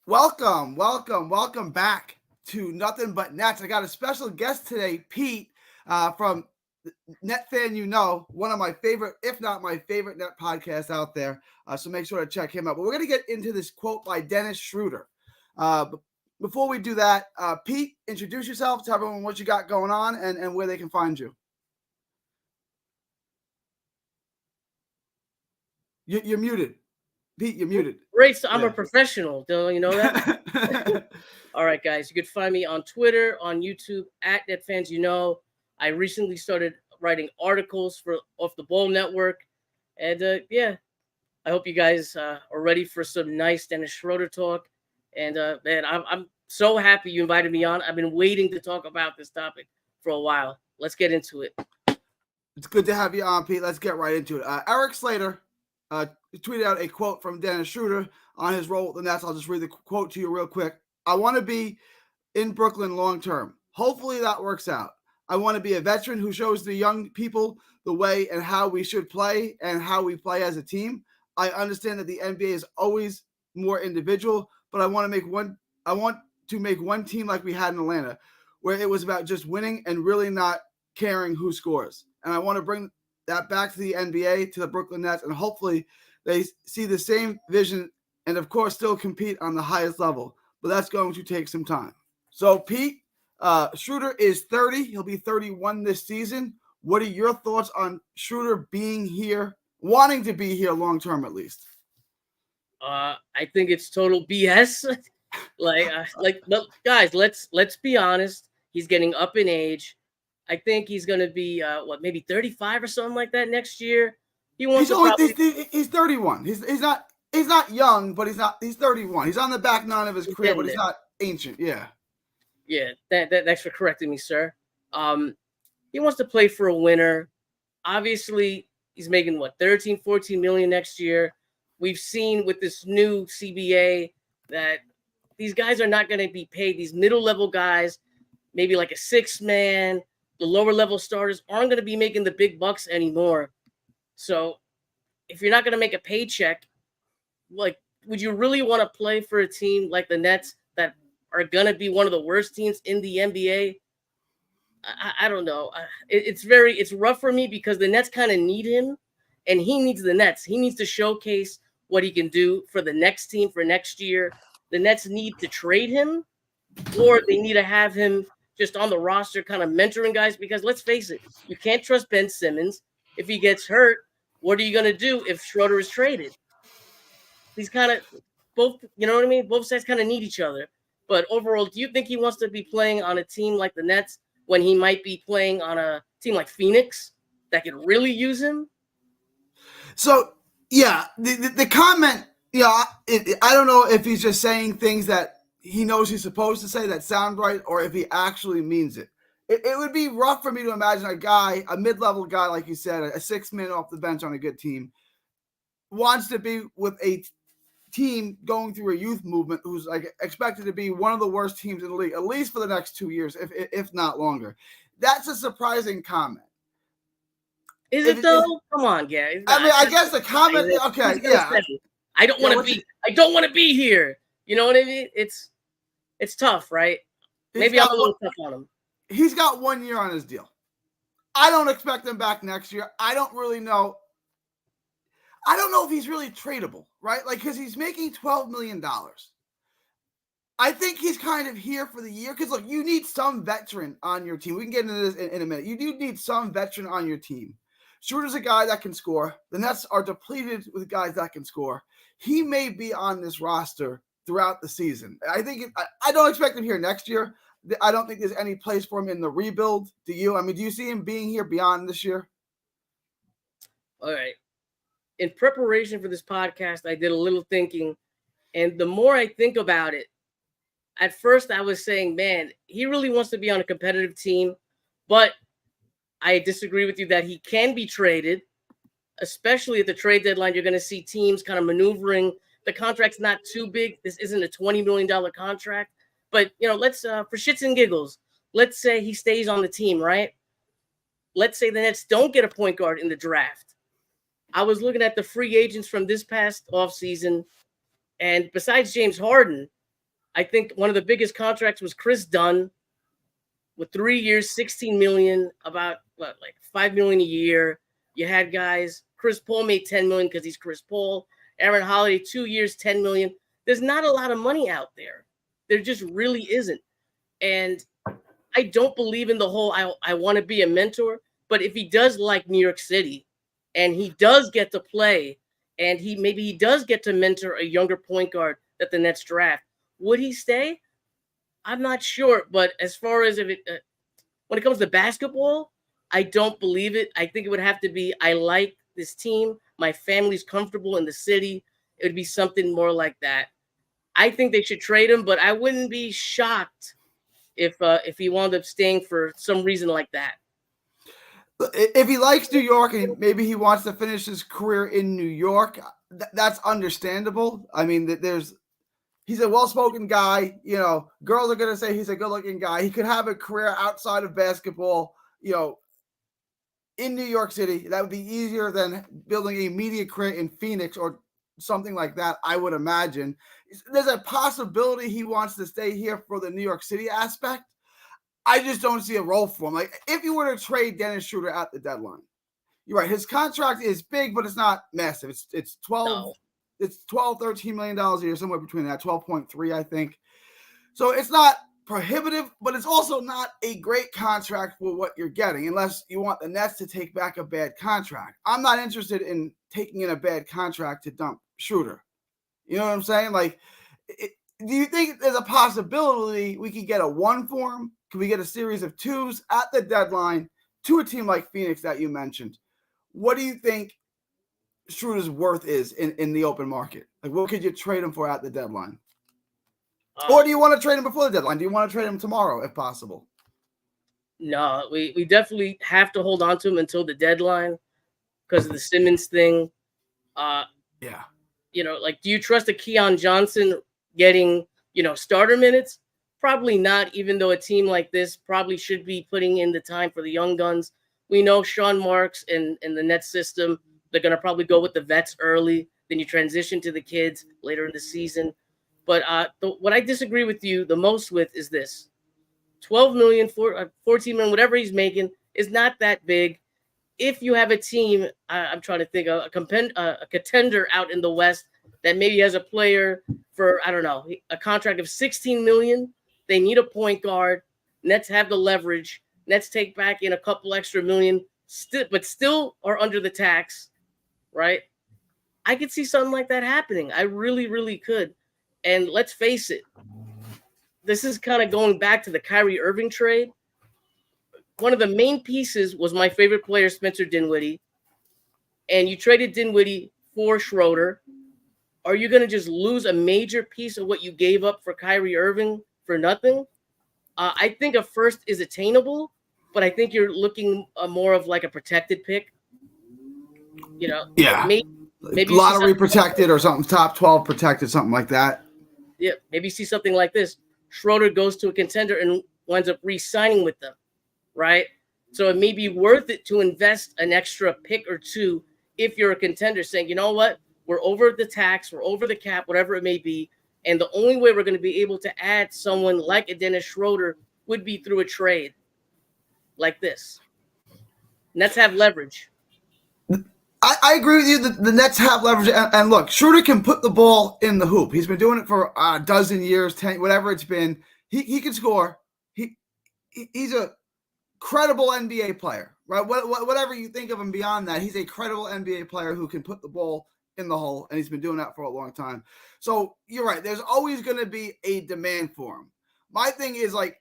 Welcome back to Nothing But Nets. I got a special guest today, Pete, from NetsFansYouKnow, one of my favorite, if not my favorite net podcast out there. So make sure to check him out. But we're going to get into this quote by Dennis Scroeder. Before we do that, Pete, introduce yourself, tell everyone what you got going on and where they can find you. You're muted. Pete, you're muted. Great. So I'm a professional. Don't you know that? All right, guys. You can find me on Twitter, on YouTube, at NetFansYouKnow. I recently started writing articles for Off the Ball Network. And I hope you guys are ready for some nice Dennis Scroeder talk. And man, I'm so happy you invited me on. I've been waiting to talk about this topic for a while. Let's get into it. It's good to have you on, Pete. Let's get right into it. Eric Slater tweeted out a quote from Dennis Scroeder on his role with the Nets. I'll just read the quote to you real quick. I want to be in Brooklyn long term. Hopefully that works out. I want to be a veteran who shows the young people the way and how we should play and how we play as a team. I understand that the NBA is always more individual, but I want to make one team like we had in Atlanta, where it was about just winning and really not caring who scores. And I want to bring that back to the NBA, to the Brooklyn Nets, and hopefully they see the same vision and, of course, still compete on the highest level. But that's going to take some time. So, Pete, Scroeder is 30. He'll be 31 this season. What are your thoughts on Scroeder being here, wanting to be here long term at least? I think it's total BS. Look, guys, let's be honest. He's getting up in age. I think he's going to be maybe 35 or something like that next year. He's 31. He's not young, but he's 31. He's on the back nine of his career, but he's not ancient. Yeah. Yeah, thanks for correcting me, sir. He wants to play for a winner. Obviously, he's making 13, 14 million next year. We've seen with this new CBA that these guys are not going to be paid. These middle-level guys, maybe like a six-man, the lower-level starters aren't going to be making the big bucks anymore. So if you're not going to make a paycheck, would you really want to play for a team like the Nets that are going to be one of the worst teams in the NBA? I don't know. It's rough for me because the Nets kind of need him, and he needs the Nets. He needs to showcase what he can do for the next team for next year. The Nets need to trade him, or they need to have him just on the roster kind of mentoring guys, because let's face it, you can't trust Ben Simmons. If he gets hurt, what are you going to do if Scroeder is traded? These kind of both, you know what I mean? Both sides kind of need each other. But overall, do you think he wants to be playing on a team like the Nets when he might be playing on a team like Phoenix that could really use him? So, yeah, the comment, I don't know if he's just saying things that he knows he's supposed to say that sound right, or if he actually means it. It would be rough for me to imagine a mid-level guy, like you said, a six-man off the bench on a good team, wants to be with a team going through a youth movement who's expected to be one of the worst teams in the league, at least for the next 2 years, if not longer. That's a surprising comment. Is it though? Come on, Gary. I mean, I guess the comment. Okay, yeah. I don't want to be here. You know what I mean? It's tough, right? Maybe I'm a little tough on him. He's got 1 year on his deal. I don't expect him back next year. I don't really know. I don't know if he's really tradable, right? Because he's making $12 million. I think he's kind of here for the year. Because, look, you need some veteran on your team. We can get into this in a minute. You do need some veteran on your team. Scroeder's a guy that can score. The Nets are depleted with guys that can score. He may be on this roster throughout the season. I don't expect him here next year. I don't think there's any place for him in the rebuild. Do you? I mean, do you see him being here beyond this year? All right. In preparation for this podcast, I did a little thinking. And the more I think about it, at first I was saying, man, he really wants to be on a competitive team. But I disagree with you that he can be traded, especially at the trade deadline. You're going to see teams kind of maneuvering. The contract's not too big. This isn't a $20 million contract. But, let's, for shits and giggles, let's say he stays on the team, right? Let's say the Nets don't get a point guard in the draft. I was looking at the free agents from this past offseason, and besides James Harden, I think one of the biggest contracts was Chris Dunn with 3 years, 16 million, about what, like 5 million a year. You had guys, Chris Paul made 10 million because he's Chris Paul. Aaron Holiday, 2 years, 10 million. There's not a lot of money out there. There just really isn't. And I don't believe in the whole I want to be a mentor, but if he does like New York City and he does get to play and he does get to mentor a younger point guard that the Nets draft, would he stay? I'm not sure, but as far as when it comes to basketball, I don't believe it. I think it would have to be I like this team, my family's comfortable in the city. It would be something more like that. I think they should trade him, but I wouldn't be shocked if he wound up staying for some reason like that. If he likes New York and maybe he wants to finish his career in New York, that's understandable. I mean, he's a well-spoken guy. You know, girls are going to say he's a good-looking guy. He could have a career outside of basketball, you know, in New York City. That would be easier than building a media career in Phoenix or something like that, I would imagine. There's a possibility he wants to stay here for the New York City aspect. I just don't see a role for him. Like, if you were to trade Dennis Scroeder at the deadline, you're right. His contract is big, but it's not massive. It's 12, it's 12, $13 million a year, somewhere between that, 12.3, I think. So it's not prohibitive, but it's also not a great contract for what you're getting, unless you want the Nets to take back a bad contract. I'm not interested in taking in a bad contract to dump Scroeder. You know what I'm saying? Like, do you think there's a possibility we could get a one for him? Can we get a series of twos at the deadline to a team like Phoenix that you mentioned? What do you think Scroeder's worth is in the open market? Like, what could you trade him for at the deadline? Or do you want to trade him before the deadline? Do you want to trade him tomorrow if possible? No, we definitely have to hold on to him until the deadline because of the Simmons thing. Yeah. You know, like, do you trust a Keon Johnson getting, starter minutes? Probably not, even though a team like this probably should be putting in the time for the young guns. We know Sean Marks and the Nets system, they're going to probably go with the vets early. Then you transition to the kids later in the season. But what I disagree with you the most with is this. 12 million, 14 million, whatever he's making is not that big. If you have a team, I'm trying to think, a contender out in the West that maybe has a player for, I don't know, a contract of 16 million, they need a point guard. Nets have the leverage. Nets take back in a couple extra million, but still are under the tax, right? I could see something like that happening. I really, really could. And let's face it, this is kind of going back to the Kyrie Irving trade. One of the main pieces was my favorite player, Spencer Dinwiddie. And you traded Dinwiddie for Scroeder. Are you going to just lose a major piece of what you gave up for Kyrie Irving for nothing? I think a first is attainable, but I think you're looking more of like a protected pick. Yeah. Maybe lottery protected or something, top 12 protected, something like that. Yeah, maybe you see something like this. Scroeder goes to a contender and winds up re-signing with them, right? So it may be worth it to invest an extra pick or two if you're a contender, saying, you know what, we're over the tax, we're over the cap, whatever it may be, and the only way we're going to be able to add someone like a Dennis Scroeder would be through a trade like this. Nets have leverage. I agree with you. The Nets have leverage, and look, Scroeder can put the ball in the hoop. He's been doing it for a dozen years, 10, whatever it's been. He can score. He's a credible NBA player, right? Whatever you think of him beyond that, he's a credible NBA player who can put the ball in the hole, and he's been doing that for a long time. So you're right. There's always going to be a demand for him. My thing is, like,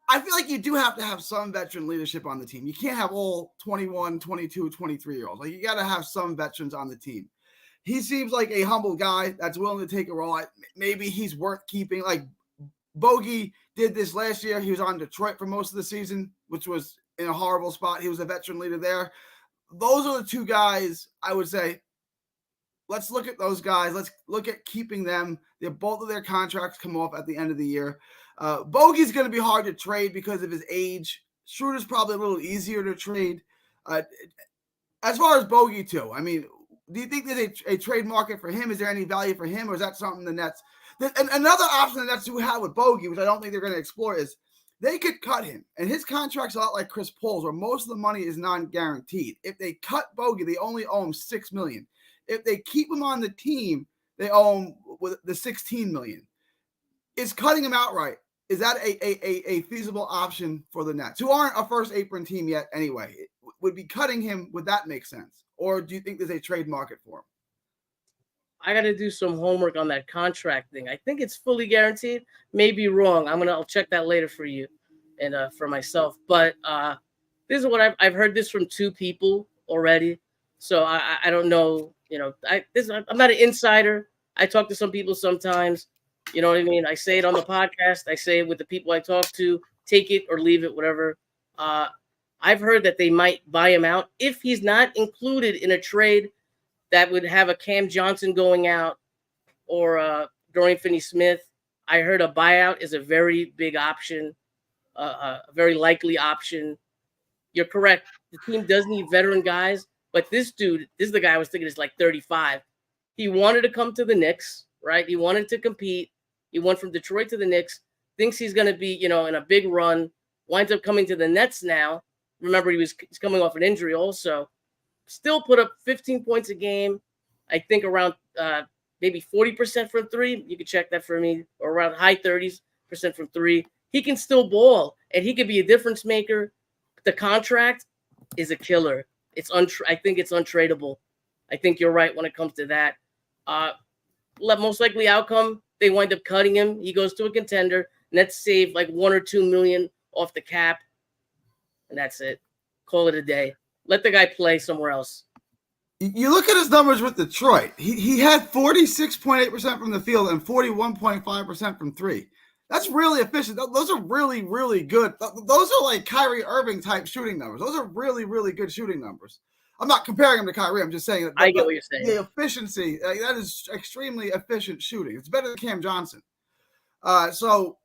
I feel like you do have to have some veteran leadership on the team. You can't have all 21, 22, 23-year-olds. Like, you got to have some veterans on the team. He seems like a humble guy that's willing to take a role. Maybe he's worth keeping. Like, Bogey did this last year. He was on Detroit for most of the season, which was in a horrible spot. He was a veteran leader there. Those are the two guys I would say, let's look at those guys. Let's look at keeping them. Both of their contracts come off at the end of the year. Bogey's going to be hard to trade because of his age. Schroeder's probably a little easier to trade. As far as Bogey, too, I mean, do you think there's a trade market for him? Is there any value for him, or is that something the Nets And another option that's who have with Bogey, which I don't think they're going to explore, is they could cut him. And his contract's a lot like Chris Paul's, where most of the money is non-guaranteed. If they cut Bogey, they only owe him $6 million. If they keep him on the team, they owe him with the $16 million. Is cutting him outright, is that a feasible option for the Nets, who aren't a first apron team yet anyway? Would be cutting him, would that make sense? Or do you think there's a trade market for him? I got to do some homework on that contract thing. I think it's fully guaranteed. Maybe wrong. I'll check that later for you and for myself. But this is what I've heard this from two people already. So I don't know. I'm not an insider. I talk to some people sometimes. You know what I mean? I say it on the podcast. I say it with the people I talk to. Take it or leave it, whatever. I've heard that they might buy him out if he's not included in a trade that would have a Cam Johnson going out or Dorian Finney-Smith. I heard a buyout is a very big option, a very likely option. You're correct. The team does need veteran guys, but this is the guy I was thinking is like 35. He wanted to come to the Knicks, right? He wanted to compete. He went from Detroit to the Knicks, thinks he's going to be, in a big run, winds up coming to the Nets now. Remember, he's coming off an injury also. Still put up 15 points a game. I think around maybe 40% from three. You can check that for me. Or around high 30% from three. He can still ball, and he could be a difference maker. The contract is a killer. I think it's untradeable. I think you're right when it comes to that. Most likely outcome, they wind up cutting him. He goes to a contender. Nets save like $1 or $2 million off the cap, and that's it. Call it a day. Let the guy play somewhere else. You look at his numbers with Detroit. He had 46.8% from the field and 41.5% from three. That's really efficient. Those are really, really good. Those are like Kyrie Irving type shooting numbers. Those are really, really good shooting numbers. I'm not comparing him to Kyrie. I'm just saying that I get what you're saying. The efficiency, that is extremely efficient shooting. It's better than Cam Johnson. So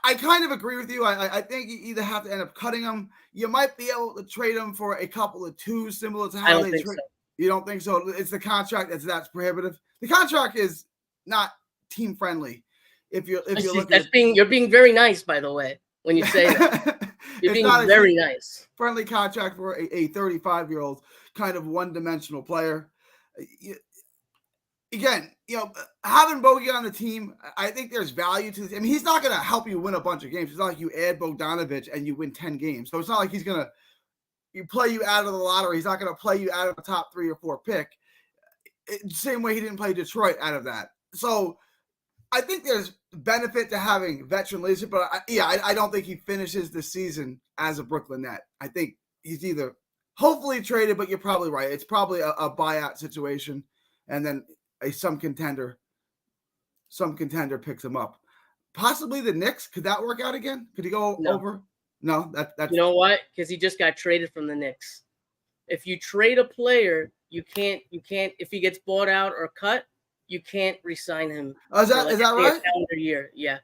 I kind of agree with you. I think you either have to end up cutting him. You might be able to trade him for a couple of twos, similar to how they trade. So. You don't think so? It's the contract that's prohibitive. The contract is not team friendly. If you're looking, you're being very nice, by the way, when you say that. You're being very nice. Friendly contract for a 35-year-old kind of one-dimensional player. Again, having Bogey on the team, I think there's value to this. I mean, he's not going to help you win a bunch of games. It's not like you add Bogdanovich and you win 10 games. So it's not like he's going to play you out of the lottery. He's not going to play you out of the top 3 or 4 pick. Same way he didn't play Detroit out of that. So I think there's benefit to having veteran leadership, but I don't think he finishes the season as a Brooklyn Net. I think he's either hopefully traded, but you're probably right. It's probably a buyout situation, and then some contender picks him up. Possibly the Knicks. Could that work out again? Could he go over? No, that's you know what? Because he just got traded from the Knicks. If you trade a player, you can't. If he gets bought out or cut, you can't re-sign him. Is that right? Calendar year, yeah.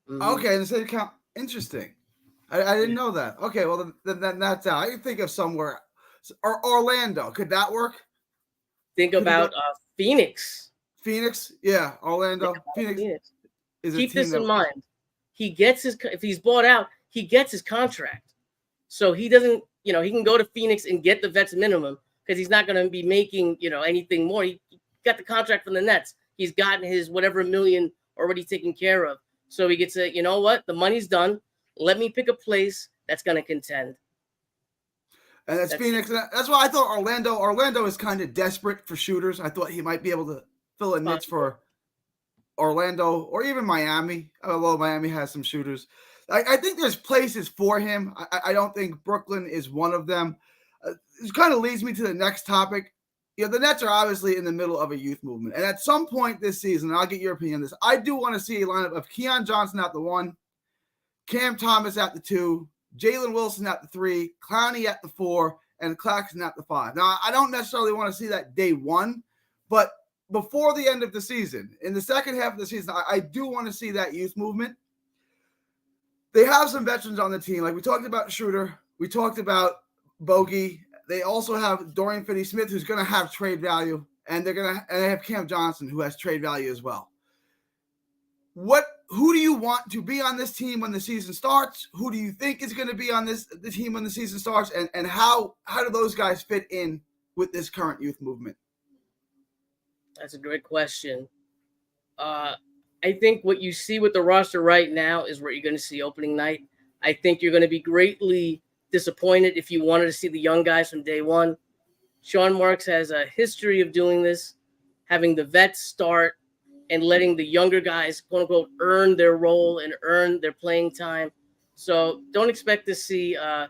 Mm-hmm. Okay, the same count. Interesting. I didn't know that. Okay, well then that's out. I can think of somewhere. Or Orlando. Could that work? Think about Phoenix. Phoenix, yeah, Orlando. Phoenix. Keep this in mind. If he's bought out, he gets his contract. So he doesn't, he can go to Phoenix and get the vets minimum because he's not going to be making, anything more. He got the contract from the Nets. He's gotten his whatever million already taken care of. So he gets you know what? The money's done. Let me pick a place that's going to contend. And that's Phoenix. That's why I thought Orlando. Orlando is kind of desperate for shooters. I thought he might be able to fill a niche for Orlando or even Miami, although Miami has some shooters. I think there's places for him. I don't think Brooklyn is one of them. It kind of leads me to the next topic. The Nets are obviously in the middle of a youth movement. And at some point this season, and I'll get your opinion on this, I do want to see a lineup of Keon Johnson at the 1, Cam Thomas at the 2, Jalen Wilson at the 3, Clowney at the 4, and Claxton at the 5. Now, I don't necessarily want to see that day one, but before the end of the season, in the second half of the season, I do want to see that youth movement. They have some veterans on the team. Like we talked about Scroeder. We talked about Bogey. They also have Dorian Finney-Smith, who's going to have trade value. And they have Cam Johnson, who has trade value as well. who do you want to be on this team when the season starts? Who do you think is going to be on the team when the season starts? And how do those guys fit in with this current youth movement? That's a great question. I think what you see with the roster right now is what you're going to see opening night. I think you're going to be greatly disappointed if you wanted to see the young guys from day one. Sean Marks has a history of doing this, having the vets start and letting the younger guys, quote unquote, earn their role and earn their playing time. So don't expect to see, I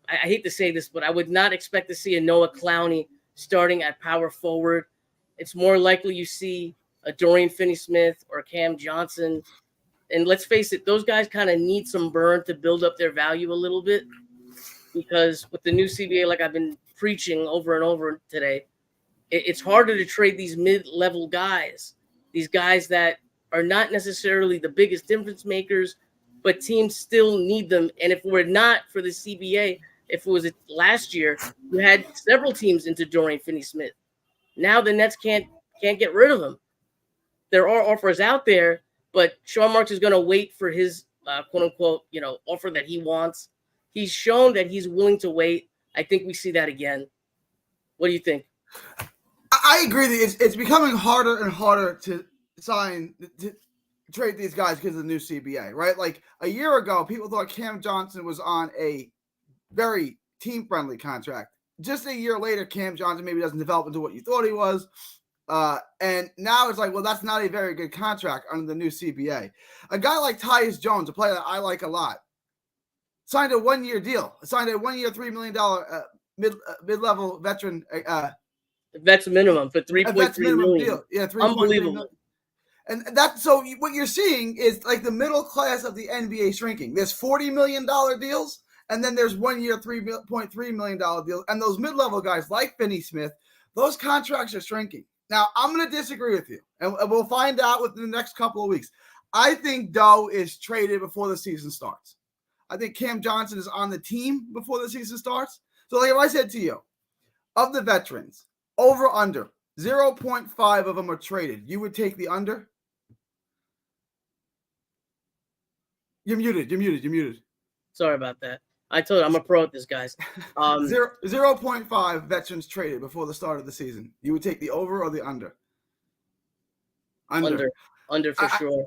hate to say this, but I would not expect to see a Noah Clowney starting at power forward. It's more likely you see a Dorian Finney-Smith or Cam Johnson. And let's face it, those guys kind of need some burn to build up their value a little bit, because with the new CBA, like I've been preaching over and over today, it's harder to trade these mid-level guys, these guys that are not necessarily the biggest difference makers, but teams still need them. And if we're not for the CBA, if it was last year, you had several teams into Dorian Finney-Smith. Now the Nets can't get rid of him. There are offers out there, but Sean Marks is going to wait for his quote unquote, offer that he wants. He's shown that he's willing to wait. I think we see that again. What do you think? I agree that it's becoming harder and harder to trade these guys because of the new CBA, right? Like a year ago, people thought Cam Johnson was on a very team-friendly contract. Just a year later, Cam Johnson maybe doesn't develop into what you thought he was. And now it's like, well, that's not a very good contract under the new CBA. A guy like Tyus Jones, a player that I like a lot, signed a 1-year deal. Signed a 1-year, $3 million mid-level veteran. Vets minimum for $3.3 million. Deal. Yeah, unbelievable. And that's so what you're seeing is like the middle class of the NBA shrinking. There's $40 million deals, and then there's 1-year, $3.3 million deals. And those mid-level guys like Finney-Smith, those contracts are shrinking. Now, I'm going to disagree with you, and we'll find out within the next couple of weeks. I think Doe is traded before the season starts. I think Cam Johnson is on the team before the season starts. So like if I said to you, of the veterans, over, under, 0.5 of them are traded, you would take the under? You're muted. Sorry about that. I told you I'm a pro at this, guys. 0.5 veterans traded before the start of the season. You would take the over or the under? Under for sure.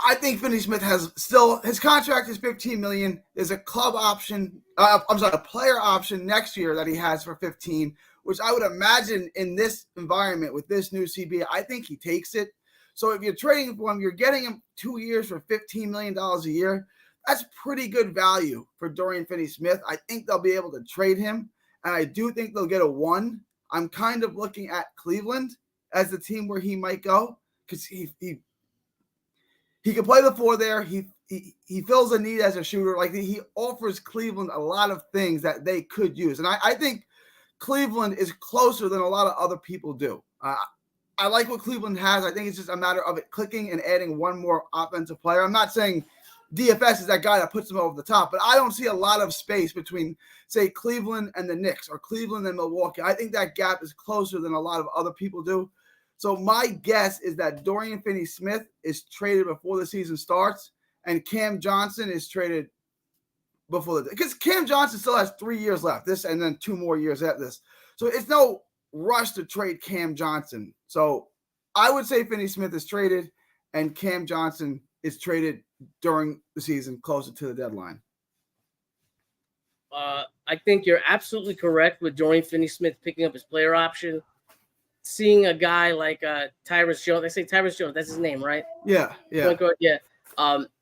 I think Finney-Smith has still, his contract is $15 million. There's a club option, a player option next year that he has for $15 million, which I would imagine in this environment with this new CBA, I think he takes it. So if you're trading for him, you're getting him 2 years for $15 million a year. That's pretty good value for Dorian Finney-Smith. I think they'll be able to trade him, and I do think they'll get a 1. I'm kind of looking at Cleveland as the team where he might go because he can play the 4 there. He fills a need as a shooter. Like he offers Cleveland a lot of things that they could use, and I think Cleveland is closer than a lot of other people do. I like what Cleveland has. I think it's just a matter of it clicking and adding one more offensive player. I'm not saying DFS is that guy that puts them over the top, but I don't see a lot of space between, say, Cleveland and the Knicks or Cleveland and Milwaukee. I think that gap is closer than a lot of other people do. So my guess is that Dorian Finney-Smith is traded before the season starts, and Cam Johnson is traded before because Cam Johnson still has 3 years left, this and then 2 more years after this. So it's no rush to trade Cam Johnson. So I would say Finney-Smith is traded, and Cam Johnson is traded during the season, closer to the deadline. I think you're absolutely correct with Dorian Finney-Smith picking up his player option. Seeing a guy like Tyrus Jones, I say Tyrus Jones, that's his name, right? Yeah.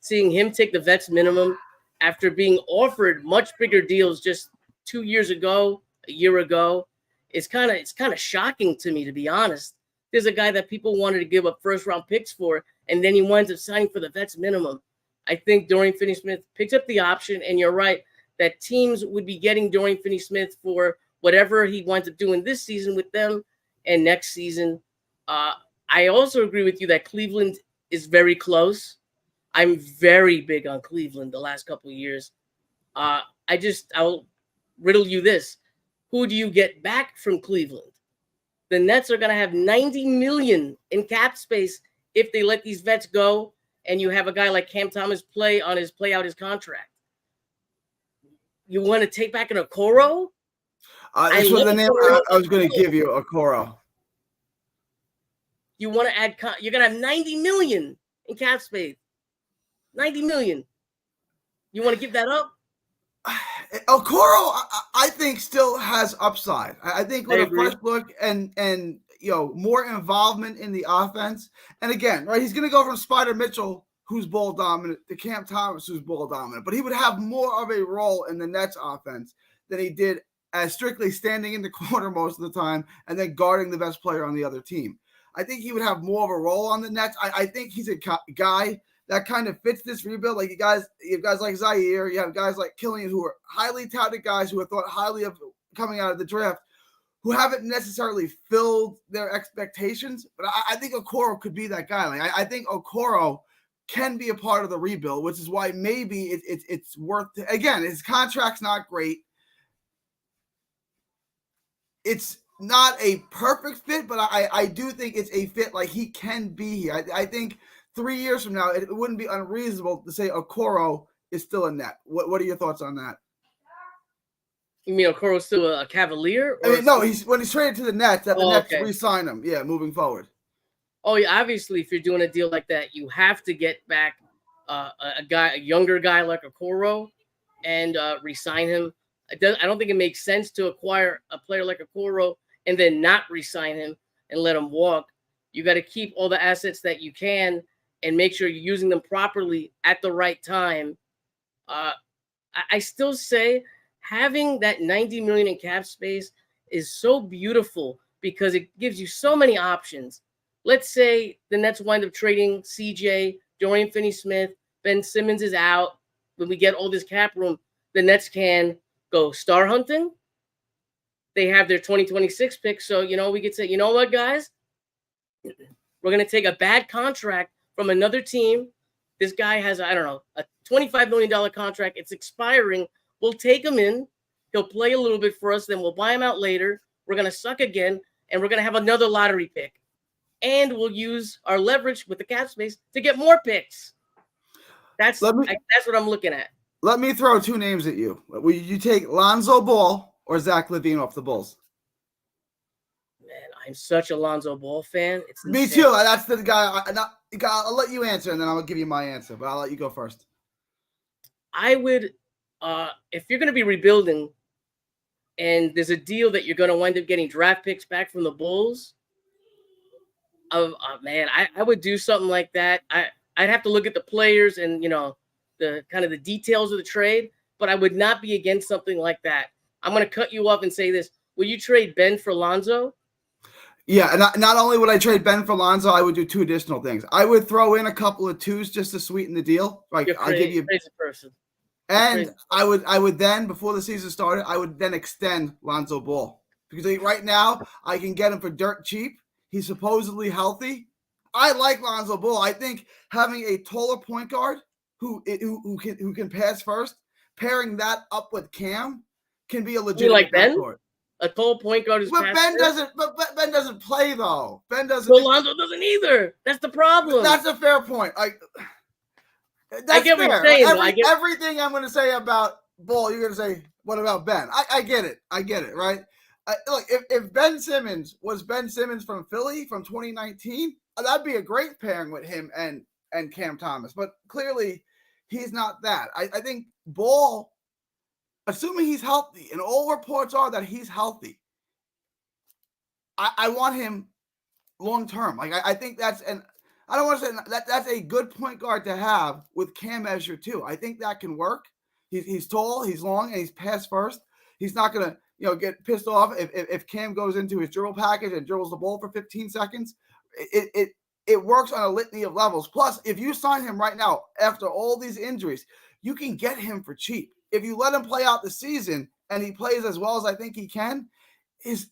Seeing him take the vets minimum after being offered much bigger deals just 2 years ago, a year ago, it's kind of shocking to me, to be honest. There's a guy that people wanted to give up first-round picks for, and then he winds up signing for the vets minimum. I think Dorian Finney-Smith picks up the option, and you're right that teams would be getting Dorian Finney-Smith for whatever he winds up doing this season with them and next season. I also agree with you that Cleveland is very close. I'm very big on Cleveland the last couple of years. I'll riddle you this. Who do you get back from Cleveland? The Nets are going to have $90 million in cap space if they let these vets go and you have a guy like Cam Thomas play out his contract. You want to take back an Okoro? This was the name I was going to give you, Okoro. You want to add? You're going to have $90 million in cap space. $90 million. You want to give that up? Okoro, I think, still has upside. I think with a fresh look and more involvement in the offense. And again, right, he's going to go from Spider Mitchell, who's ball dominant, to Cam Thomas, who's ball dominant. But he would have more of a role in the Nets offense than he did as strictly standing in the corner most of the time and then guarding the best player on the other team. I think he would have more of a role on the Nets. I think he's a guy that kind of fits this rebuild. Like you have guys like Zaire, you have guys like Killian, who are highly touted guys who are thought highly of coming out of the draft, who haven't necessarily filled their expectations. But I think Okoro could be that guy. Like I think Okoro can be a part of the rebuild, which is why maybe it's worth. Again, his contract's not great. It's not a perfect fit, but I do think it's a fit. Like he can be here. I think 3 years from now, it wouldn't be unreasonable to say Okoro is still a Net. What are your thoughts on that? You mean Okoro's still a Cavalier? Or no, when he's traded to the Nets, that the Nets okay. re-sign him. Yeah, moving forward. Oh yeah, obviously, if you're doing a deal like that, you have to get back a younger guy like Okoro, and re-sign him. I don't think it makes sense to acquire a player like Okoro and then not re-sign him and let him walk. You got to keep all the assets that you can and make sure you're using them properly at the right time. I still say having that $90 million in cap space is so beautiful because it gives you so many options. Let's say the Nets wind up trading CJ, Dorian Finney-Smith, Ben Simmons is out. When we get all this cap room, the Nets can go star hunting. They have their 2026 pick. So, we could say, you know what, guys? We're going to take a bad contract from another team. This guy has, a $25 million contract. It's expiring. We'll take him in. He'll play a little bit for us. Then we'll buy him out later. We're going to suck again. And we're going to have another lottery pick. And we'll use our leverage with the cap space to get more picks. That's what I'm looking at. Let me throw two names at you. Will you take Lonzo Ball or Zach LaVine off the Bulls? Man, I'm such a Lonzo Ball fan. It's me insane. too. That's the guy. I'll let you answer, and then I'll give you my answer. But I'll let you go first. I would, if you're going to be rebuilding, and there's a deal that you're going to wind up getting draft picks back from the Bulls. Man, I would do something like that. I'd have to look at the players and the kind of the details of the trade, but I would not be against something like that. I'm going to cut you off and say this: will you trade Ben for Lonzo? Yeah, and not only would I trade Ben for Lonzo, I would do two additional things. I would throw in a couple of twos just to sweeten the deal. Like I'll give you a crazy person. And I would then, before the season started, I would then extend Lonzo Ball because right now I can get him for dirt cheap. He's supposedly healthy. I like Lonzo Ball. I think having a taller point guard who can pass first, pairing that up with Cam, can be a legitimate backcourt. A tall point guard is. But Ben doesn't play though. Ben doesn't. So Lonzo doesn't either. That's the problem. That's a fair point. That's I get fair. What you're saying. Everything I'm going to say about Ball, you're going to say, what about Ben? I get it. Right? Look, if Ben Simmons was Ben Simmons from Philly from 2019, that'd be a great pairing with him and Cam Thomas. But clearly, he's not that. I think Ball, assuming he's healthy, and all reports are that he's healthy, I want him long term. I think that's and I don't want to say that's a good point guard to have with Cam as your two. I think that can work. He's tall, he's long, and he's pass first. He's not gonna get pissed off if Cam goes into his dribble package and dribbles the ball for 15 seconds. It works on a litany of levels. Plus, if you sign him right now after all these injuries, you can get him for cheap. If you let him play out the season and he plays as well as I think he can, his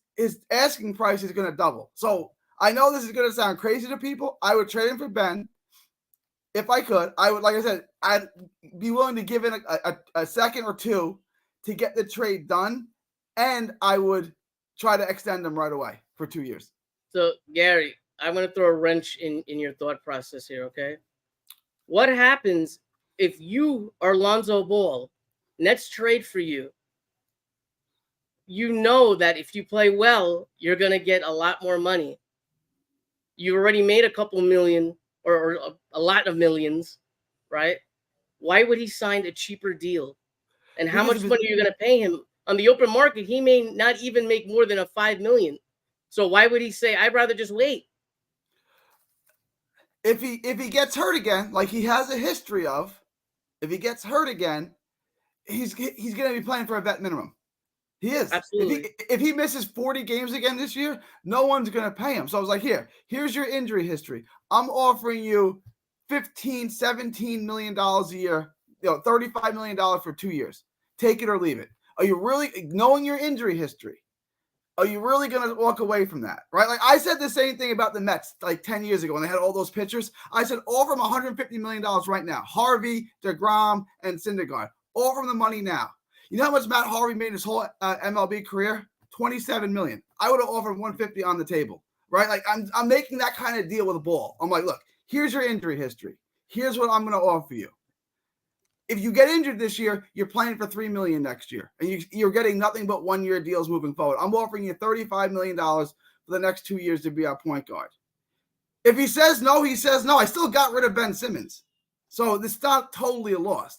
asking price is going to double. So I know this is going to sound crazy to people. I would trade him for Ben. If I could, I would, like I said, I'd be willing to give in a second or two to get the trade done. And I would try to extend him right away for 2 years. So, Gary, I'm going to throw a wrench in your thought process here, okay? What happens if you are Lonzo Ball? Nets trade for you. You know that if you play well, you're going to get a lot more money. You already made a couple million or a lot of millions, right? Why would he sign a cheaper deal? And how Because much money are you going to pay him? On the open market, he may not even make more than a $5 million. So why would he say, I'd rather just wait? if he gets hurt again, like he has a history of, if he gets hurt again, he's going to be playing for a vet minimum. He is. Absolutely. If he misses 40 games again this year, no one's going to pay him. So I was like, here's your injury history. I'm offering you $15-17 million a year, $35 million for 2 years. Take it or leave it. Are you really, knowing your injury history, are you really going to walk away from that? Right? Like I said the same thing about the Mets like 10 years ago when they had all those pitchers. I said, offer them $150 million right now. Harvey, DeGrom, and Syndergaard. Offer them the money now. You know how much Matt Harvey made his whole MLB career? $27 million. I would have offered $150 on the table, right? Like I'm making that kind of deal with a ball. I'm like, look, here's your injury history. Here's what I'm going to offer you. If you get injured this year, you're playing for $3 million next year, and you're getting nothing but 1-year deals moving forward. I'm offering you $35 million for the next 2 years to be our point guard. If he says no, he says no. I still got rid of Ben Simmons, so it's not totally a loss.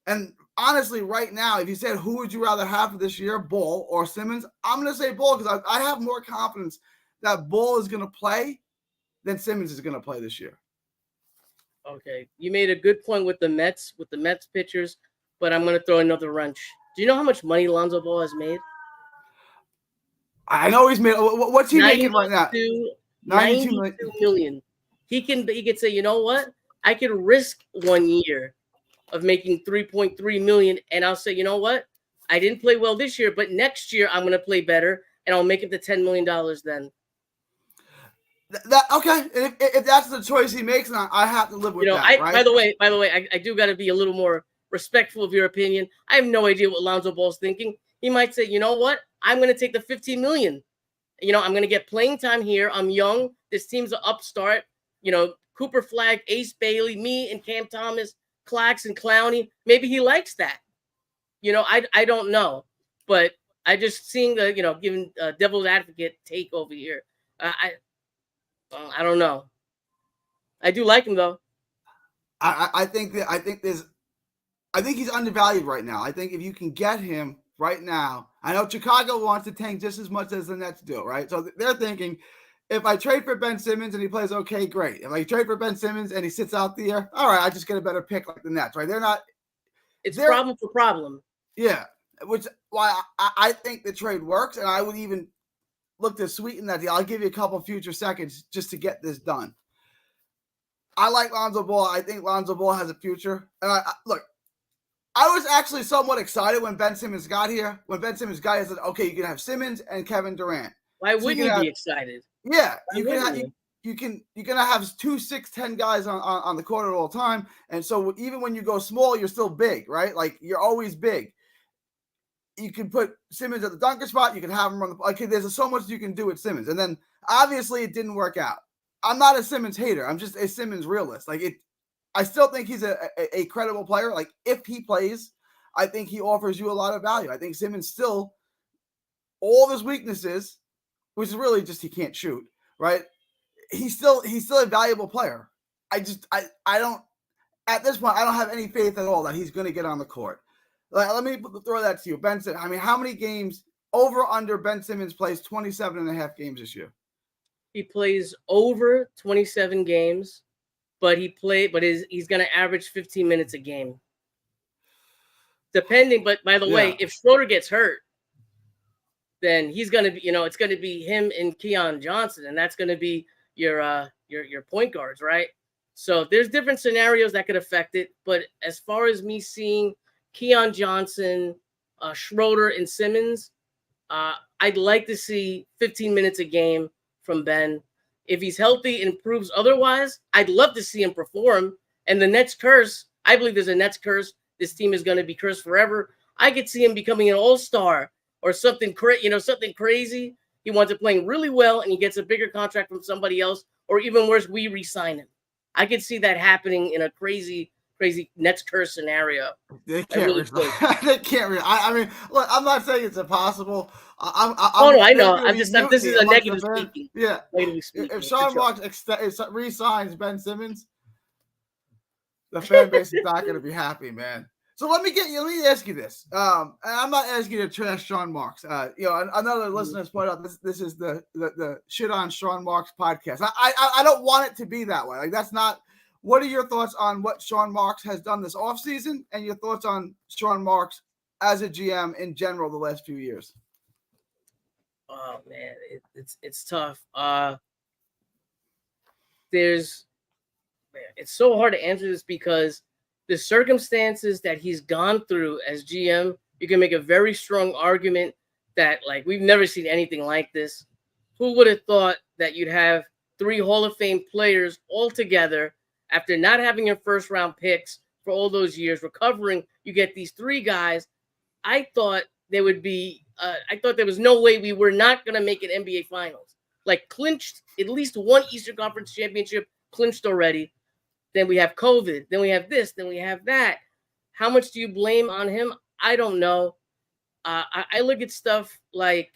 And honestly, right now, if you said who would you rather have for this year, Ball or Simmons, I'm going to say Ball because I have more confidence that Ball is going to play than Simmons is going to play this year. Okay, you made a good point with the Mets pitchers, but I'm going to throw another wrench. Do you know how much money Lonzo Ball has made? I know he's made. What's he making right now? 92 million. He could say, you know what? I could risk 1 year of making 3.3 million, and I'll say, you know what? I didn't play well this year, but next year I'm going to play better, and I'll make it to $10 million then. Okay, if that's the choice he makes, then I have to live with that. Right? By the way, I do got to be a little more respectful of your opinion. I have no idea what Lonzo Ball's thinking. He might say, you know what? I'm going to take the $15 million. I'm going to get playing time here. I'm young. This team's an upstart. Cooper Flagg, Ace Bailey, me and Cam Thomas, Clax and Clowney. Maybe he likes that. I don't know, but I just seeing the giving devil's advocate take over here. I don't know. I do like him though. I think he's undervalued right now. I think if you can get him right now, I know Chicago wants to tank just as much as the Nets do, right? So they're thinking, if I trade for Ben Simmons and he plays okay, great. If I trade for Ben Simmons and he sits out the year, all right, I just get a better pick like the Nets, right? It's problem for problem. Yeah, which why I think the trade works, and I would even look to sweeten that deal. I'll give you a couple future seconds just to get this done. I like Lonzo Ball. I think Lonzo Ball has a future. And I was actually somewhat excited when Ben Simmons got here. When Ben Simmons got here, I said, okay, you can have Simmons and Kevin Durant. Why wouldn't you be excited? Yeah, you're gonna have 2 6'10" guys on the court at all time. And so even when you go small, you're still big, right? Like you're always big. You can put Simmons at the dunker spot. You can have him run there's so much you can do with Simmons. And then obviously it didn't work out. I'm not a Simmons hater. I'm just a Simmons realist. I still think he's a credible player. Like if he plays, I think he offers you a lot of value. I think Simmons still, all of his weaknesses, which is really just he can't shoot, right? He's still a valuable player. I don't, at this point, I don't have any faith at all that he's going to get on the court. Let me throw that to you. Ben Simmons, how many games over under Ben Simmons plays 27.5 games this year? He plays over 27 games, but he's going to average 15 minutes a game. Depending, but by the way, if Scroeder gets hurt, then he's going to be, it's going to be him and Keon Johnson, and that's going to be your point guards, right? So there's different scenarios that could affect it. But as far as me seeing Keon Johnson, Scroeder, and Simmons, I'd like to see 15 minutes a game from Ben. If he's healthy and proves otherwise, I'd love to see him perform. And the Nets curse, I believe there's a Nets curse. This team is going to be cursed forever. I could see him becoming an all-star or something crazy. He winds up playing really well and he gets a bigger contract from somebody else, or even worse, we re-sign him. I could see that happening in a crazy Nets curse scenario. They can't really resign. They can't. I mean, look, I'm not saying it's impossible. Oh no, I there's know. going to be This mutiny is a amongst the negative fans. speaking. Yeah. Negatively If speaking. Sean Marks re-signs Ben Simmons, the fan base is not going to be happy, man. So let me ask you this. And I'm not asking you to trash Sean Marks. Another listener has pointed out this is the shit on Sean Marks podcast. I don't want it to be that way. Like, that's not. What are your thoughts on what Sean Marks has done this offseason, and your thoughts on Sean Marks as a GM in general the last few years? Oh man, it's tough. It's so hard to answer this because the circumstances that he's gone through as GM, you can make a very strong argument that, like, we've never seen anything like this. Who would have thought that you'd have 3 Hall of Fame players all together after not having your first round picks for all those years, recovering? You get these 3 guys. I thought there would be, I thought there was no way we were not going to make an NBA Finals. Like, clinched at least one Eastern Conference championship, clinched already. Then we have COVID. Then we have this. Then we have that. How much do you blame on him? I don't know. I look at stuff like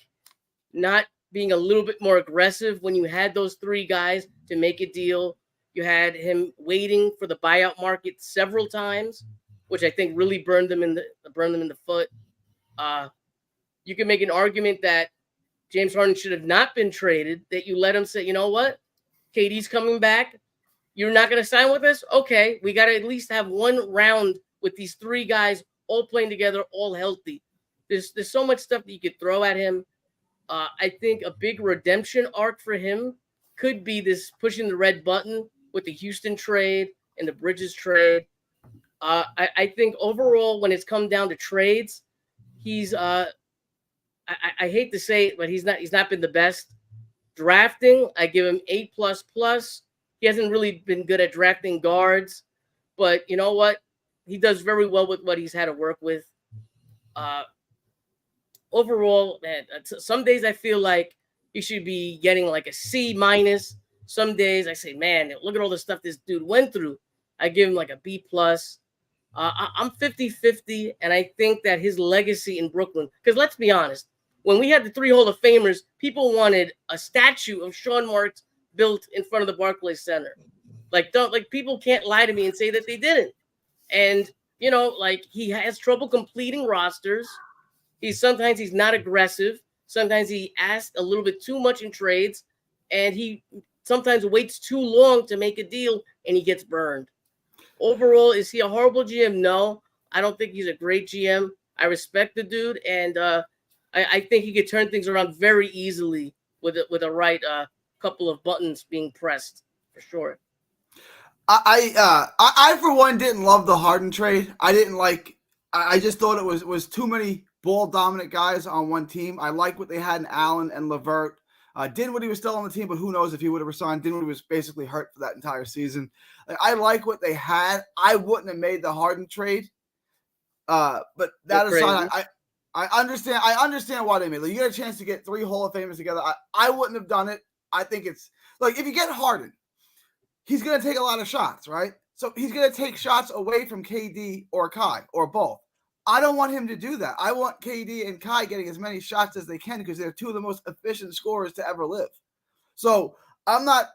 not being a little bit more aggressive when you had those 3 guys to make a deal. You had him waiting for the buyout market several times, which I think really burned them in the foot. You can make an argument that James Harden should have not been traded, that you let him say, you know what? KD's coming back. You're not going to sign with us? Okay, we got to at least have one round with these 3 guys all playing together, all healthy. There's so much stuff that you could throw at him. I think a big redemption arc for him could be this pushing the red button with the Houston trade and the Bridges trade. I think overall, when it's come down to trades, he's I hate to say it, but he's not been the best. Drafting, I give him A++. He hasn't really been good at drafting guards, but you know what? He does very well with what he's had to work with. Overall, man, some days I feel like he should be getting like a C-. Some days I say, man, look at all the stuff this dude went through. I give him like a B+. I'm 50-50, and I think that his legacy in Brooklyn, because let's be honest, when we had the 3 Hall of Famers, people wanted a statue of Sean Marks built in front of the Barclays Center. People can't lie to me and say that they didn't. And he has trouble completing rosters. Sometimes he's not aggressive. Sometimes he asks a little bit too much in trades, and he sometimes waits too long to make a deal, and he gets burned. Overall, is he a horrible GM? No, I don't think he's a great GM. I respect the dude, and I think he could turn things around very easily with a right couple of buttons being pressed, for sure. I for one didn't love the Harden trade. I didn't like. I just thought it was too many ball dominant guys on one team. I like what they had in Allen and LeVert. Dinwiddie was still on the team, but who knows if he would have resigned. Dinwiddie was basically hurt for that entire season. I like what they had. I wouldn't have made the Harden trade. But that aside, I understand. I understand why they made it. You get a chance to get 3 Hall of Famers together. I wouldn't have done it. I think it's like, if you get Harden, he's going to take a lot of shots, right? So he's going to take shots away from KD or Kai or both. I don't want him to do that. I want KD and Kai getting as many shots as they can because they're 2 of the most efficient scorers to ever live. So I'm not,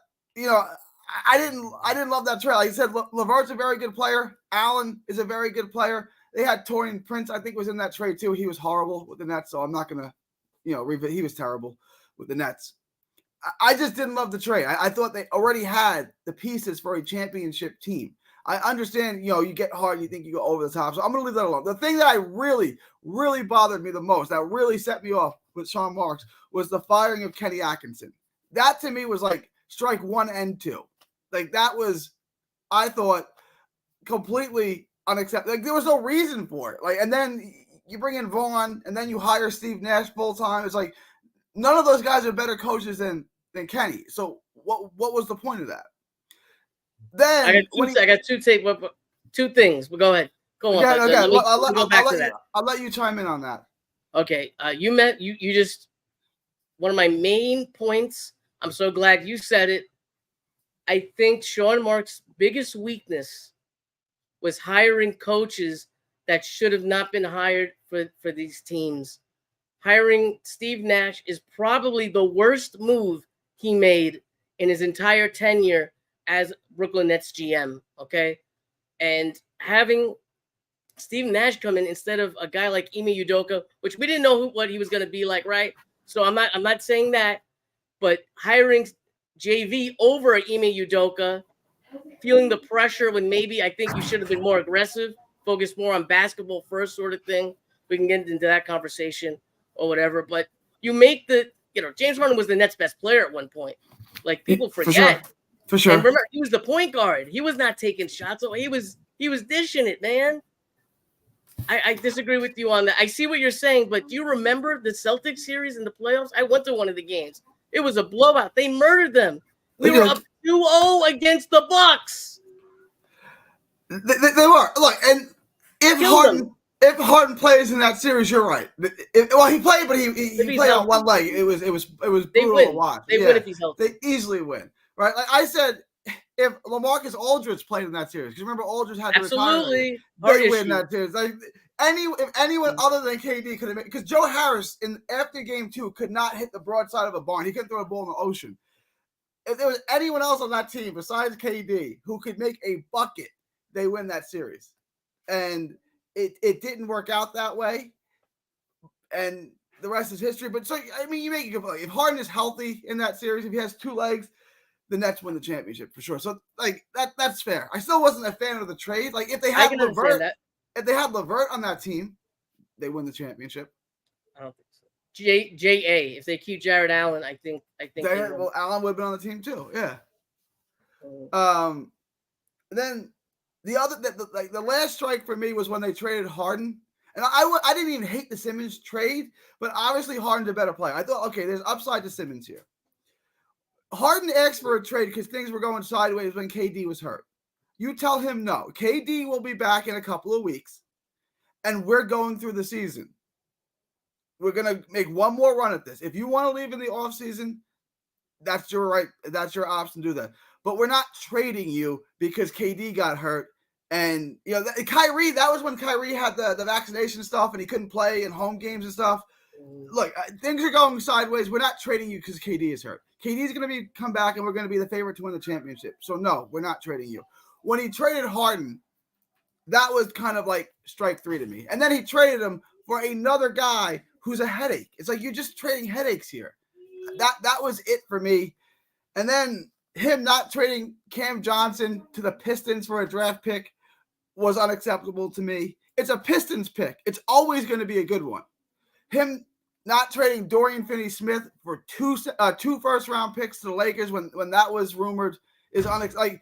I didn't love that trade. Like I said, LeVert's a very good player. Allen is a very good player. They had Taurean Prince, I think, was in that trade too. He was horrible with the Nets, so I'm not going to, he was terrible with the Nets. I just didn't love the trade. I thought they already had the pieces for a championship team. I understand, you get hard, you think you go over the top. So I'm going to leave that alone. The thing that I really, really bothered me the most, that really set me off with Sean Marks, was the firing of Kenny Atkinson. That to me was like strike 1 and 2. Like, that was, I thought, completely unacceptable. Like, there was no reason for it. Like, and then you bring in Vaughn, and then you hire Steve Nash full time. It's like, none of those guys are better coaches than Kenny. So what was the point of that? Then I got two things. But go ahead. Go on. Okay. I'll let you chime in on that. Okay. You just, one of my main points. I'm so glad you said it. I think Sean Mark's biggest weakness was hiring coaches that should have not been hired for these teams. Hiring Steve Nash is probably the worst move he made in his entire tenure as Brooklyn Nets GM. Okay. And having Steve Nash come in instead of a guy like Ime Udoka, which we didn't know what he was going to be like, right? So I'm not saying that, but hiring JV over Ime Udoka, feeling the pressure when maybe I think you should have been more aggressive, focus more on basketball first sort of thing. We can get into that conversation or whatever. But you make James Harden was the Nets' best player at one point. Like people forget. For sure. And remember, he was the point guard. He was not taking shots. He was dishing it, man. I disagree with you on that. I see what you're saying, but do you remember the Celtics series in the playoffs? I went to one of the games. It was a blowout. They murdered them. We were up 2-0 against the Bucks. They were. Look, and if Harden plays in that series, you're right. He played, but he played on one leg. It was brutal to watch. They win if he's healthy. They easily win, right? Like I said, if LaMarcus Aldridge played in that series, because remember Aldridge had to retire. They win that series. Like if anyone other than KD could have made, because Joe Harris after game 2 could not hit the broadside of a barn. He couldn't throw a ball in the ocean. If there was anyone else on that team besides KD who could make a bucket, they win that series. And it didn't work out that way. And the rest is history. But so I mean, you make a good point. If Harden is healthy in that series, if he has 2 legs, the Nets win the championship for sure. So like that's fair. I still wasn't a fan of the trade. Like if they had LeVert on that team, they win the championship. I don't think so. JA. If they keep Jared Allen, I think. Allen would have been on the team too. Yeah. Then the last strike for me was when they traded Harden. And I didn't even hate the Simmons trade, but obviously Harden's a better player. I thought, okay, there's upside to Simmons here. Harden asked for a trade because things were going sideways when KD was hurt. You tell him no. KD will be back in a couple of weeks, and we're going through the season. We're going to make one more run at this. If you want to leave in the offseason, that's your right. That's your option to do that. But we're not trading you because KD got hurt. And, Kyrie, that was when Kyrie had the vaccination stuff and he couldn't play in home games and stuff. Look, things are going sideways. We're not trading you because KD is hurt. KD's going to come back and we're going to be the favorite to win the championship. So, no, we're not trading you. When he traded Harden, that was kind of like strike 3 to me. And then he traded him for another guy who's a headache. It's like you're just trading headaches here. That was it for me. And then him not trading Cam Johnson to the Pistons for a draft pick was unacceptable to me. It's a Pistons pick. It's always going to be a good one. Him not trading Dorian Finney-Smith for two first-round picks to the Lakers when that was rumored is unacceptable.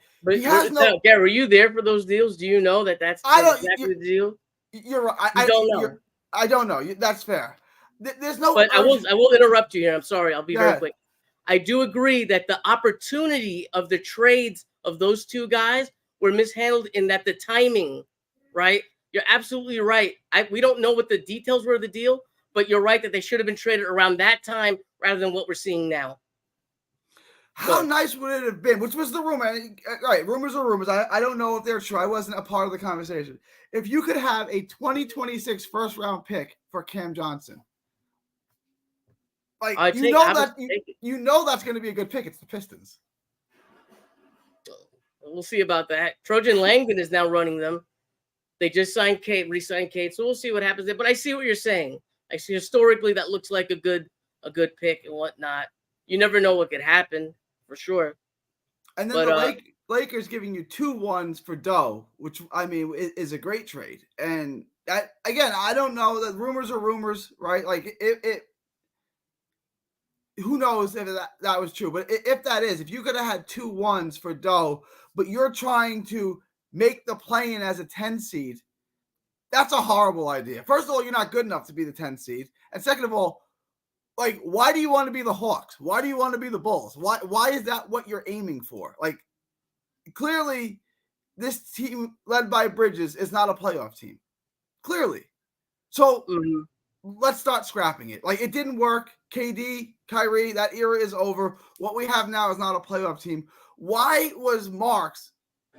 Gary, were you there for those deals? Do you know that's exactly the deal? You're right. I don't know. I don't know. That's fair. There's no. But I will interrupt you here. I'm sorry. I'll be very quick. I do agree that the opportunity of the trades of those two guys were mishandled in that the timing, right? You're absolutely right. We don't know what the details were of the deal, but you're right that they should have been traded around that time rather than what we're seeing now. How nice would it have been? Which was the rumor? Right, rumors are rumors. I don't know if they're true. I wasn't a part of the conversation. If you could have a 2026 first-round pick for Cam Johnson, that's going to be a good pick. It's the Pistons. We'll see about that. Trojan Langdon is now running them. They just signed Kate, re-signed Kate, so we'll see what happens there. But I see what you're saying. I see historically that looks like a good pick and whatnot. You never know what could happen for sure. And then the Lakers giving you 2 1s for Doe, which I mean is a great trade. And that again, I don't know. The rumors are rumors, right? Like it who knows if that was true? But if that is, if you could have had 2 1s for Doe, but you're trying to make the play-in as a 10 seed, that's a horrible idea. First of all, you're not good enough to be the 10 seed, and second of all, like, why do you want to be the Hawks? Why do you want to be the Bulls? Why is that what you're aiming for? Like, clearly, this team led by Bridges is not a playoff team. Clearly. So let's start scrapping it. Like, it didn't work. KD, Kyrie, that era is over. What we have now is not a playoff team. Why was Marks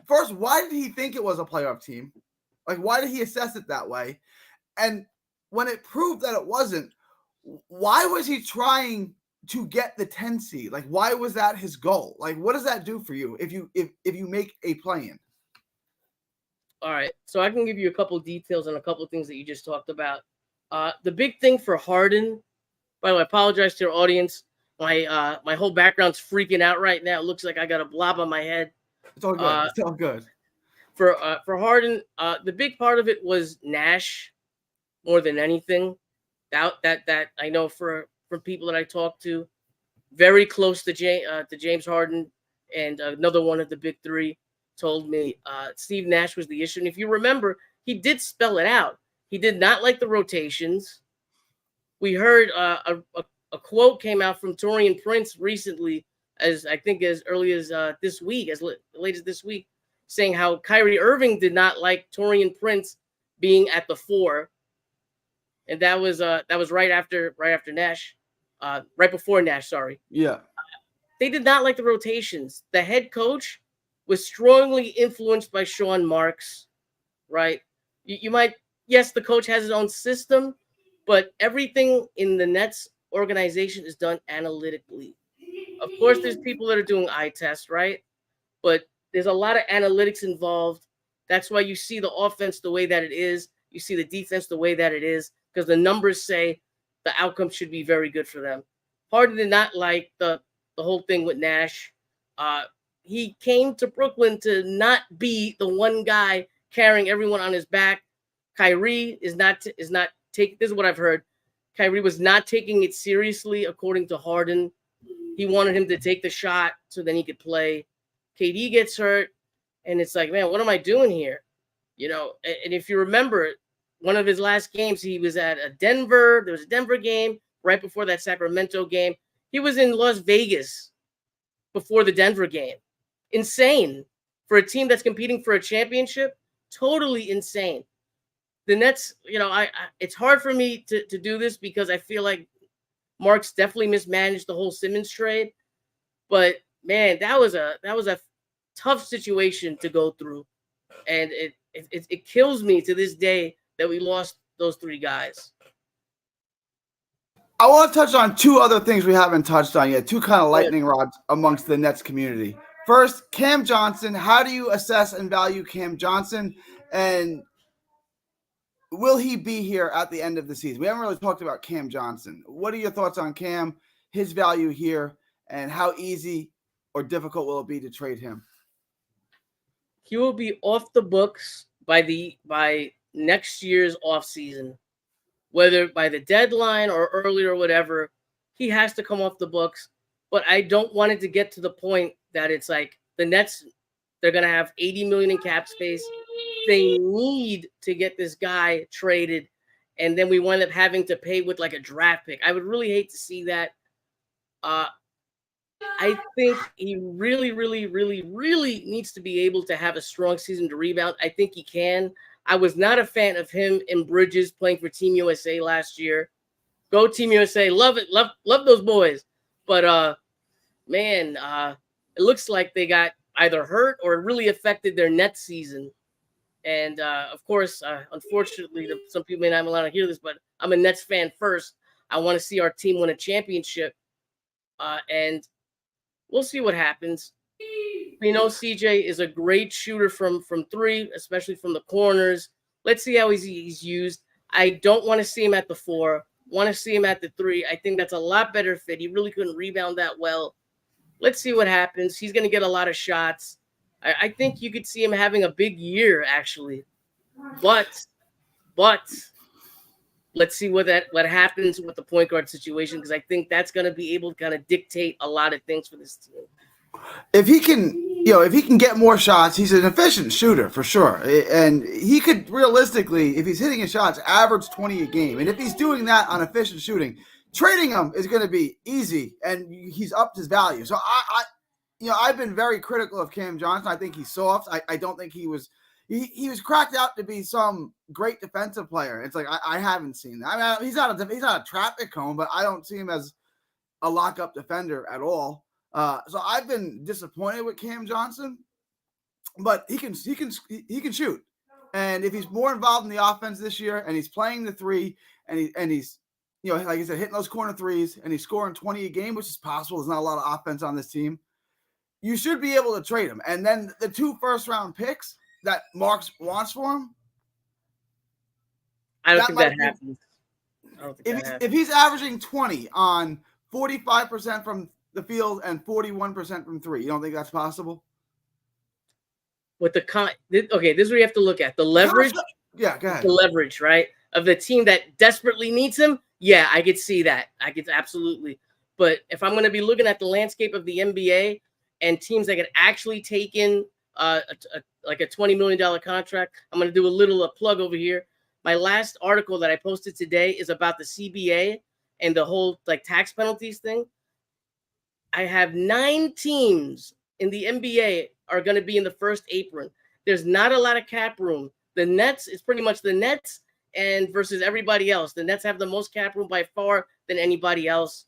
first? Why did he think it was a playoff team? Like, why did he assess it that way? And when it proved that it wasn't, why was he trying to get the 10 seed? Like, why was that his goal? Like, what does that do for you if you make a play-in? All right, so I can give you a couple details on a couple of things that you just talked about. The big thing for Harden, by the way, I apologize to your audience. My whole background's freaking out right now. It looks like I got a blob on my head. It's all good. It's all good. For Harden, the big part of it was Nash more than anything. That I know from people that I talked to, very close to James Harden, and another one of the big three told me Steve Nash was the issue. And if you remember, he did spell it out. He did not like the rotations. We heard a quote came out from Taurean Prince recently, as I think as early as this week, as late as this week, saying how Kyrie Irving did not like Taurean Prince being at the 4, and that was right after Nash, right before Nash. Sorry. Yeah. They did not like the rotations. The head coach was strongly influenced by Sean Marks, right? You might, yes, the coach has his own system, but everything in the Nets organization is done analytically. Of course, there's people that are doing eye tests, right? But there's a lot of analytics involved. That's why you see the offense the way that it is. You see the defense the way that it is, because the numbers say the outcome should be very good for them. Harden did not like the whole thing with Nash. He came to Brooklyn to not be the one guy carrying everyone on his back. Kyrie is not taking. This is what I've heard. Kyrie was not taking it seriously, according to Harden. He wanted him to take the shot so then he could play. KD gets hurt, and it's like, man, what am I doing here? You know, and if you remember, one of his last games, he was at a Denver. There was a Denver game right before that Sacramento game. He was in Las Vegas before the Denver game. Insane for a team that's competing for a championship. Totally insane. The Nets, you know, it's hard for me to do this because I feel like Marks definitely mismanaged the whole Simmons trade. But man, that was a tough situation to go through, and it kills me to this day that we lost those 3 guys. I want to touch on 2 other things we haven't touched on yet, 2 kind of lightning rods amongst the Nets community. First, Cam Johnson. How do you assess and value Cam Johnson? And will he be here at the end of the season? We haven't really talked about Cam Johnson. What are your thoughts on Cam, his value here, and how easy or difficult will it be to trade him? He will be off the books by next year's offseason. Whether by the deadline or earlier or whatever, he has to come off the books. But I don't want it to get to the point that it's like the Nets, they're going to have $80 million in cap space. They need to get this guy traded, and then we wind up having to pay with like a draft pick. I would really hate to see that. I think he really, really, really, really needs to be able to have a strong season to rebound. I think he can. I was not a fan of him and Bridges playing for Team USA last year. Go Team USA. Love it. Love those boys. But, man, it looks like they got either hurt or it really affected their Nets season. And, of course, unfortunately, some people may not be allowed to hear this, but I'm a Nets fan first. I want to see our team win a championship. And we'll see what happens. We know CJ is a great shooter from 3, especially from the corners. Let's see how he's used. I don't want to see him at the 4. Want to see him at the 3. I think that's a lot better fit. He really couldn't rebound that well. Let's see what happens. He's going to get a lot of shots. I think you could see him having a big year, actually. But let's see what happens with the point guard situation, because I think that's going to be able to kind of dictate a lot of things for this team. If he can get more shots, he's an efficient shooter for sure. And he could realistically, if he's hitting his shots, average 20 a game. And if he's doing that on efficient shooting, trading him is going to be easy, and he's upped his value. So I've been very critical of Cam Johnson. I think he's soft. I don't think he was cracked out to be some great defensive player. It's like I haven't seen that. I mean, he's not a traffic cone, but I don't see him as a lockup defender at all. So I've been disappointed with Cam Johnson, but he can shoot. And if he's more involved in the offense this year, and he's playing the three, and he's like I said, hitting those corner threes, and he's scoring 20 a game, which is possible. There's not a lot of offense on this team. You should be able to trade him. And then the 2 first-round picks that Marks wants for him. I don't think that happens. If he's averaging 20 on 45% from the field and 41% from three, you don't think that's possible? With okay, this is where you have to look at the leverage. Yeah, go ahead. The leverage, right, of the team that desperately needs him. Yeah, I could see that. I could absolutely. But if I'm going to be looking at the landscape of the NBA and teams that could actually take in like a $20 million contract, I'm going to do a little plug over here. My last article that I posted today is about the CBA and the whole like tax penalties thing. I have 9 teams in the NBA are going to be in the first apron. There's not a lot of cap room. The Nets is pretty much the Nets and versus everybody else. The Nets have the most cap room by far than anybody else.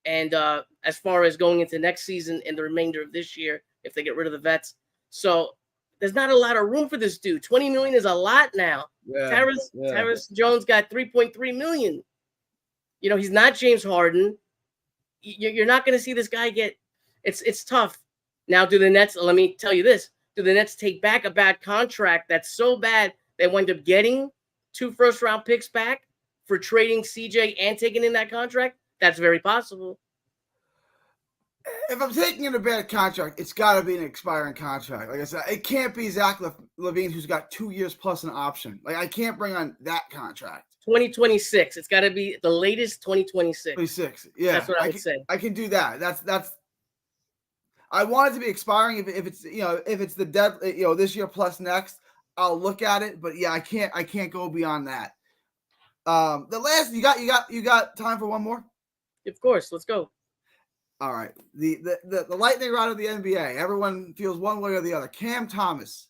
And as far as going into next season and the remainder of this year, if they get rid of the vets. So there's not a lot of room for this dude. 20 million is a lot now. Yeah, Tyrus Jones got 3.3 million. You know, he's not James Harden. You're not going to see this guy get it's tough. Now, do the Nets, let me tell you this, do the Nets take back a bad contract that's so bad they wind up getting 2 first-round picks back for trading CJ and taking in that contract? That's very possible. If I'm taking in a bad contract, it's got to be an expiring contract. Like I said, it can't be Zach LaVine, who's got 2 years plus an option. Like, I can't bring on that contract. 2026. It's got to be the latest 2026. 26. Yeah, that's what I would say. I can do that. That's. I want it to be expiring. If it's if it's the dead this year plus next, I'll look at it. But yeah, I can't go beyond that. The last you got time for one more? Of course, let's go. All right. The lightning rod of the NBA. Everyone feels one way or the other. Cam Thomas.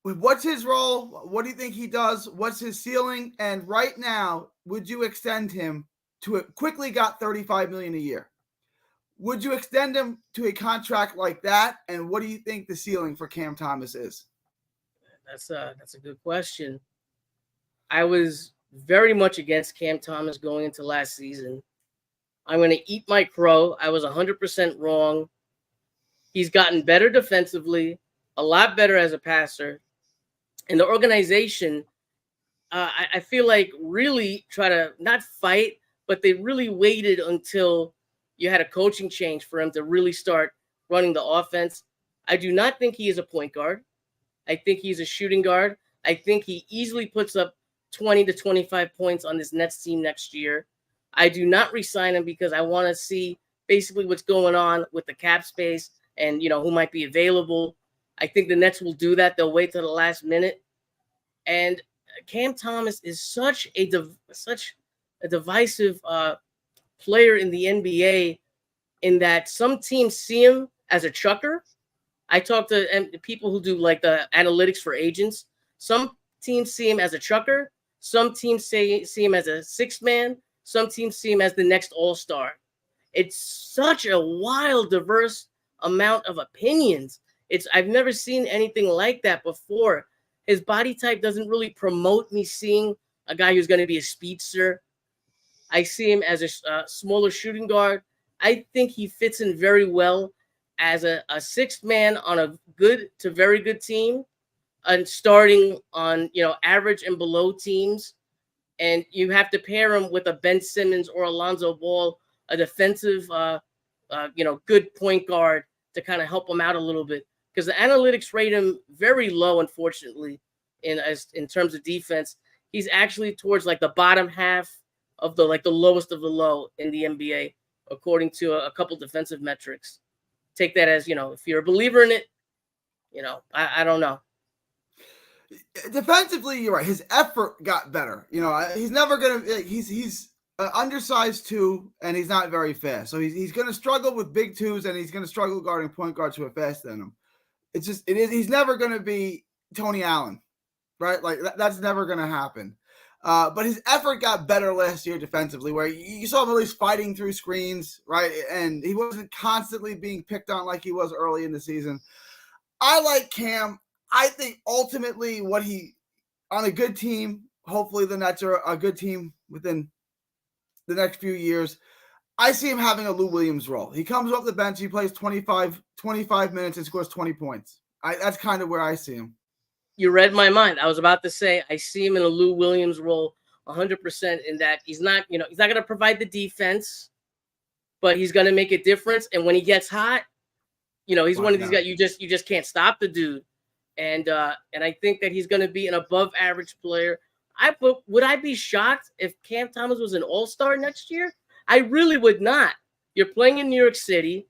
What's his role? What do you think he does? What's his ceiling? And right now, would you extend him to a quickly got $35 million a year? Would you extend him to a contract like that? And what do you think the ceiling for Cam Thomas is? That's a good question. I was very much against Cam Thomas going into last season. I'm going to eat my crow. I was 100% wrong. He's gotten better defensively, a lot better as a passer. And the organization, I feel like really try to not fight, but they really waited until you had a coaching change for him to really start running the offense. I do not think he is a point guard. I think he's a shooting guard. I think he easily puts up 20 to 25 points on this Nets team next year. I do not re-sign him because I want to see basically what's going on with the cap space and, who might be available. I think the Nets will do that. They'll wait till the last minute. And Cam Thomas is such a divisive player in the NBA in that some teams see him as a chucker. I talk to people who do like the analytics for agents. Some teams see him as a chucker. Some teams see him as a sixth man. Some teams see him as the next all-star. It's such a wild, diverse amount of opinions. I've never seen anything like that before. His body type doesn't really promote me seeing a guy who's going to be a speedster. I see him as a smaller shooting guard. I think he fits in very well as a sixth man on a good to very good team and starting on, average and below teams. And you have to pair him with a Ben Simmons or Alonzo Ball, a defensive, good point guard to kind of help him out a little bit. Because the analytics rate him very low, unfortunately, in terms of defense. He's actually towards like the bottom half of the lowest of the low in the NBA, according to a couple defensive metrics. Take that as, if you're a believer in it, I don't know. Defensively, you're right. His effort got better. He's never going to, he's undersized 2, and he's not very fast. So he's going to struggle with big 2s, and he's going to struggle guarding point guards who are faster than him. He's never going to be Tony Allen, right? Like that's never going to happen. But his effort got better last year defensively, where you saw him at least fighting through screens, right? And he wasn't constantly being picked on like he was early in the season. I like Cam. I think ultimately on a good team, hopefully the Nets are a good team within the next few years. I see him having a Lou Williams role. He comes off the bench, he plays 25 minutes and scores 20 points. That's kind of where I see him. You read my mind. I was about to say I see him in a Lou Williams role 100% in that he's not going to provide the defense, but he's going to make a difference. And when he gets hot, he's one of these guys you just can't stop the dude. And I think that he's going to be an above average player. Would I be shocked if Cam Thomas was an all-star next year? I really would not. You're playing in New York City.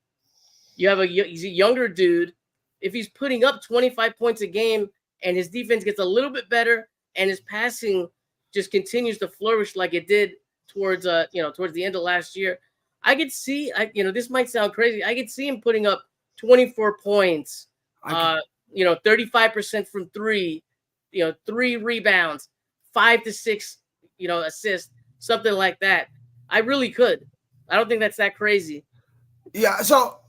He's a younger dude. If he's putting up 25 points a game and his defense gets a little bit better and his passing just continues to flourish like it did towards the end of last year, I could see, this might sound crazy. I could see him putting up 24 points, 35% from three, 3 rebounds, 5 to 6, assists, something like that. I really could. I don't think that's that crazy. Yeah, so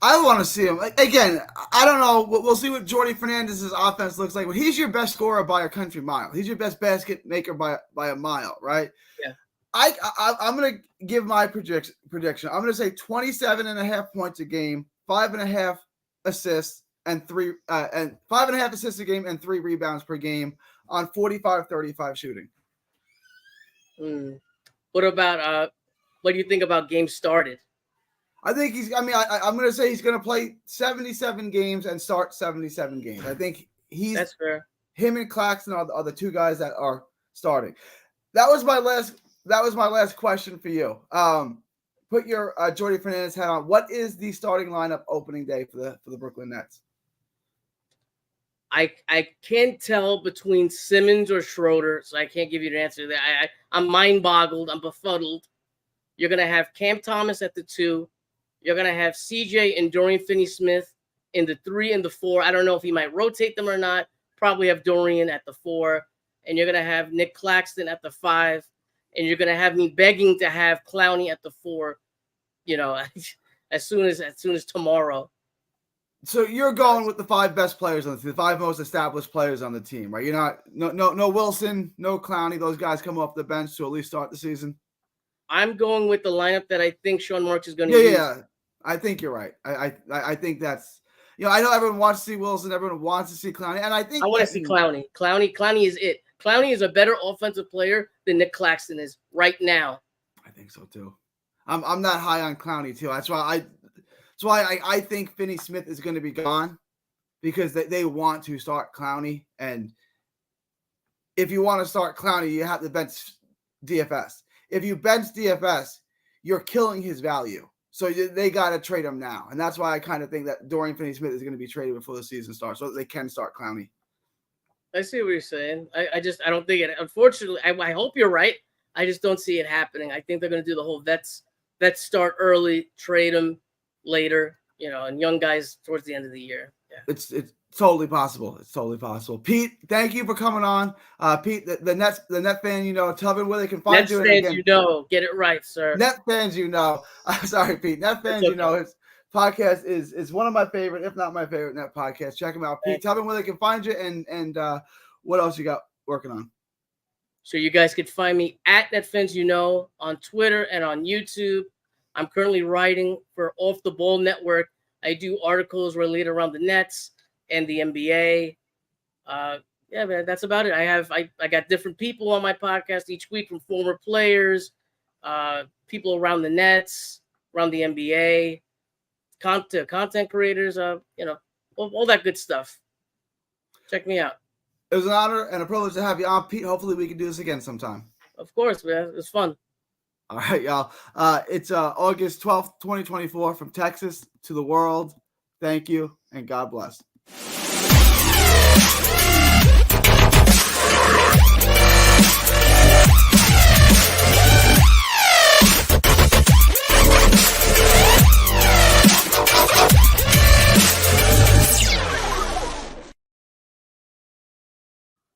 I want to see him. Again, I don't know. We'll see what Jordy Fernandez's offense looks like. But he's your best scorer by a country mile. He's your best basket maker by a mile, right? Yeah. I'm going to give my prediction. I'm going to say 27.5 points a game, 5.5 assists, and 5.5 assists a game and 3 rebounds per game on 45-35 shooting. What about what do you think about games started? I think I'm going to say he's going to play 77 games and start 77 games. I think that's fair. Him and Claxton are the 2 guys that are starting. That was my last question for you. Put your Jordy Fernandez hat on. What is the starting lineup opening day for the Brooklyn Nets? I can't tell between Simmons or Schroeder, so I can't give you an answer to that. I'm mind-boggled. I'm befuddled. You're going to have Cam Thomas at the 2. You're going to have CJ and Dorian Finney-Smith in the 3 and the 4. I don't know if he might rotate them or not. Probably have Dorian at the 4. And you're going to have Nick Claxton at the 5. And you're going to have me begging to have Clowney at the 4, as soon as tomorrow. So you're going with the 5 best players on the team, the 5 most established players on the team, right? You're not no Wilson, no Clowney. Those guys come off the bench to at least start the season. I'm going with the lineup that I think Sean Marks is going to use. Yeah, I think you're right. I think that's I know everyone wants to see Wilson, everyone wants to see Clowney, and I want to see Clowney. Clowney is it. Clowney is a better offensive player than Nick Claxton is right now. I think so too. I'm not high on Clowney too. That's why I think Finney-Smith is going to be gone, because they want to start Clowney. And if you want to start Clowney, you have to bench DFS. If you bench DFS, you're killing his value. So they got to trade him now. And that's why I kind of think that Dorian Finney-Smith is going to be traded before the season starts, so that they can start Clowney. I see what you're saying. I don't think it. Unfortunately, I hope you're right. I just don't see it happening. I think they're going to do the whole vets start early, trade them later, and young guys towards the end of the year. Yeah. It's totally possible. It's totally possible. Pete, thank you for coming on. Pete, the Net fan, tell me where they can find you. NetsFansYouKnow, get it right, sir. NetsFansYouKnow. Sorry, Pete. NetsFansYouKnow. His podcast is one of my favorite, if not my favorite, Net podcast. Check him out, Pete. Tell me where they can find you and what else you got working on. So you guys can find me at NetFansYouKnow on Twitter and on YouTube. I'm currently writing for Off the Ball Network. I do articles related around the Nets and the NBA. Man, that's about it. I got different people on my podcast each week, from former players, people around the Nets, around the NBA, content creators, all that good stuff. Check me out. It was an honor and a privilege to have you on, Pete. Hopefully we can do this again sometime. Of course, man. It was fun. All right, y'all. It's August 12th, 2024, from Texas to the world. Thank you, and God bless.